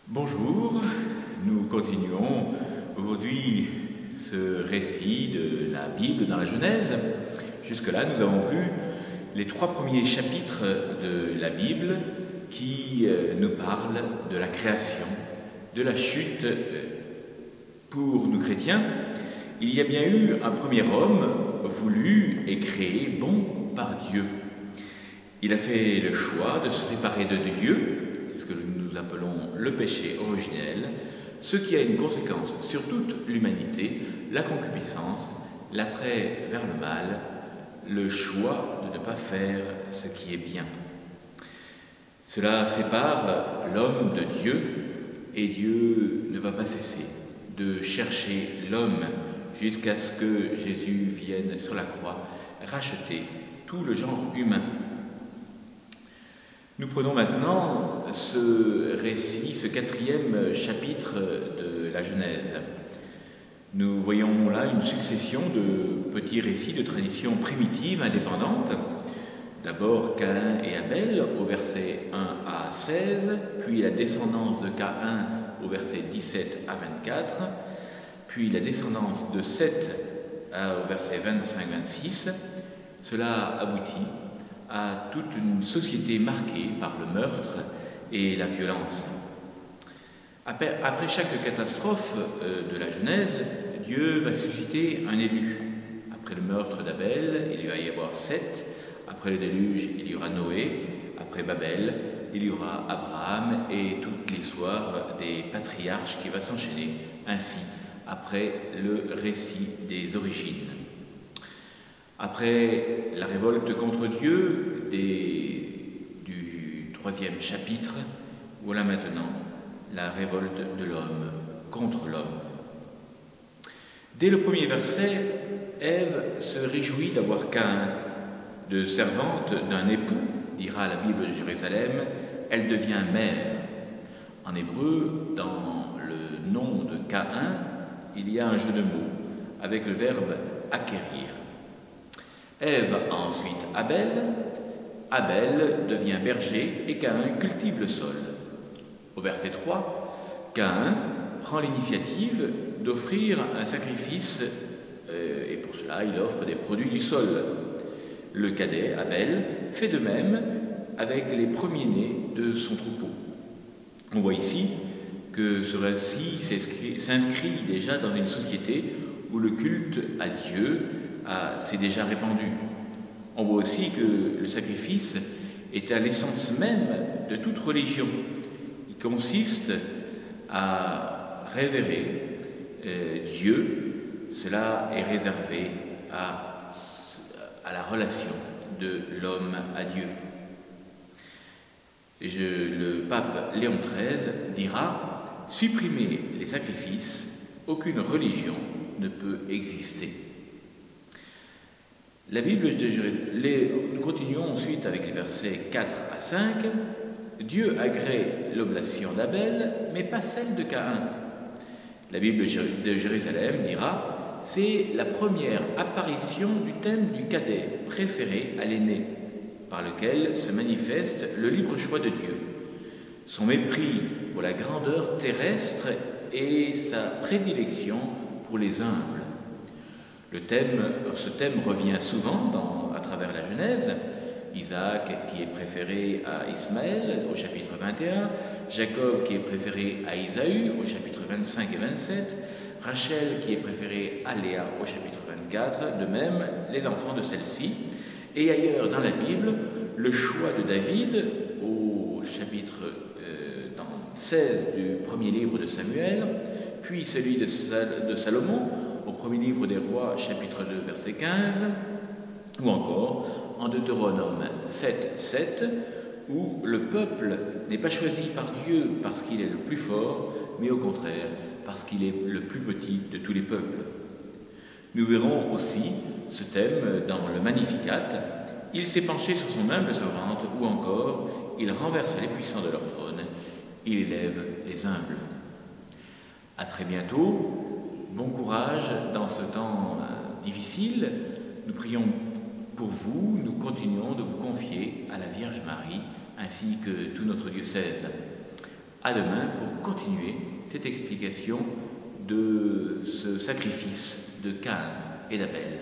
Bonjour, nous continuons aujourd'hui ce récit de la Bible dans la Genèse. Jusque-là, nous avons vu les 3 premiers chapitres de la Bible qui nous parlent de la création, de la chute. Pour nous chrétiens, il y a bien eu un premier homme voulu et créé bon par Dieu. Il a fait le choix de se séparer de Dieu, ce que nous appelons le péché originel, ce qui a une conséquence sur toute l'humanité, la concupiscence, l'attrait vers le mal, le choix de ne pas faire ce qui est bien. Cela sépare l'homme de Dieu, et Dieu ne va pas cesser de chercher l'homme jusqu'à ce que Jésus vienne sur la croix racheter tout le genre humain. Nous prenons maintenant ce récit, ce 4e chapitre de la Genèse. Nous voyons là une succession de petits récits de traditions primitives indépendantes. D'abord Caïn et Abel au verset 1 à 16, puis la descendance de Caïn au verset 17 à 24, puis la descendance de Seth au verset 25-26. Cela aboutit à toute une société marquée par le meurtre et la violence. Après chaque catastrophe de la Genèse, Dieu va susciter un élu. Après le meurtre d'Abel, il va y avoir Seth. Après le déluge, il y aura Noé. Après Babel, il y aura Abraham et toute l'histoire des patriarches qui va s'enchaîner ainsi après le récit des origines. Après la révolte contre Dieu du 3e chapitre, voilà maintenant la révolte de l'homme contre l'homme. Dès le premier verset, Ève se réjouit d'avoir Caïn. De servante d'un époux, dira la Bible de Jérusalem, elle devient mère. En hébreu, dans le nom de Caïn, il y a un jeu de mots avec le verbe acquérir. Ève a ensuite Abel. Abel devient berger et Caïn cultive le sol. Au verset 3, Caïn prend l'initiative d'offrir un sacrifice et pour cela il offre des produits du sol. Le cadet, Abel, fait de même avec les premiers-nés de son troupeau. On voit ici que ce récit s'inscrit déjà dans une société où le culte à Dieu s'est déjà répandu. On voit aussi que le sacrifice est à l'essence même de toute religion. Il consiste à révérer Dieu. Cela est réservé à la relation de l'homme à Dieu. Le pape Léon XIII dira « Supprimer les sacrifices, aucune religion ne peut exister ». La Bible, nous continuons ensuite avec les versets 4 à 5. Dieu agrée l'oblation d'Abel, mais pas celle de Caïn. La Bible de Jérusalem dira « C'est la première apparition du thème du cadet préféré à l'aîné, par lequel se manifeste le libre choix de Dieu, son mépris pour la grandeur terrestre et sa prédilection pour les humbles. » Ce thème revient souvent à travers la Genèse. Isaac qui est préféré à Ismaël au chapitre 21, Jacob qui est préféré à Isaü au chapitre 25 et 27, Rachel qui est préférée à Léa au chapitre 24, de même les enfants de celle-ci. Et ailleurs dans la Bible, le choix de David au chapitre 16 du premier livre de Samuel, puis celui de Salomon au premier livre des rois, chapitre 2, verset 15, ou encore en Deutéronome 7, 7, où le peuple n'est pas choisi par Dieu parce qu'il est le plus fort, mais au contraire parce qu'il est le plus petit de tous les peuples. Nous verrons aussi ce thème dans le Magnificat. Il s'est penché sur son humble servante, ou encore il renverse les puissants de leur trône, il élève les humbles. À très bientôt, bon courage dans ce temps difficile. Nous prions pour vous, nous continuons de vous confier à la Vierge Marie ainsi que tout notre diocèse. À demain pour continuer cette explication de ce sacrifice de Caïn et d'Abel.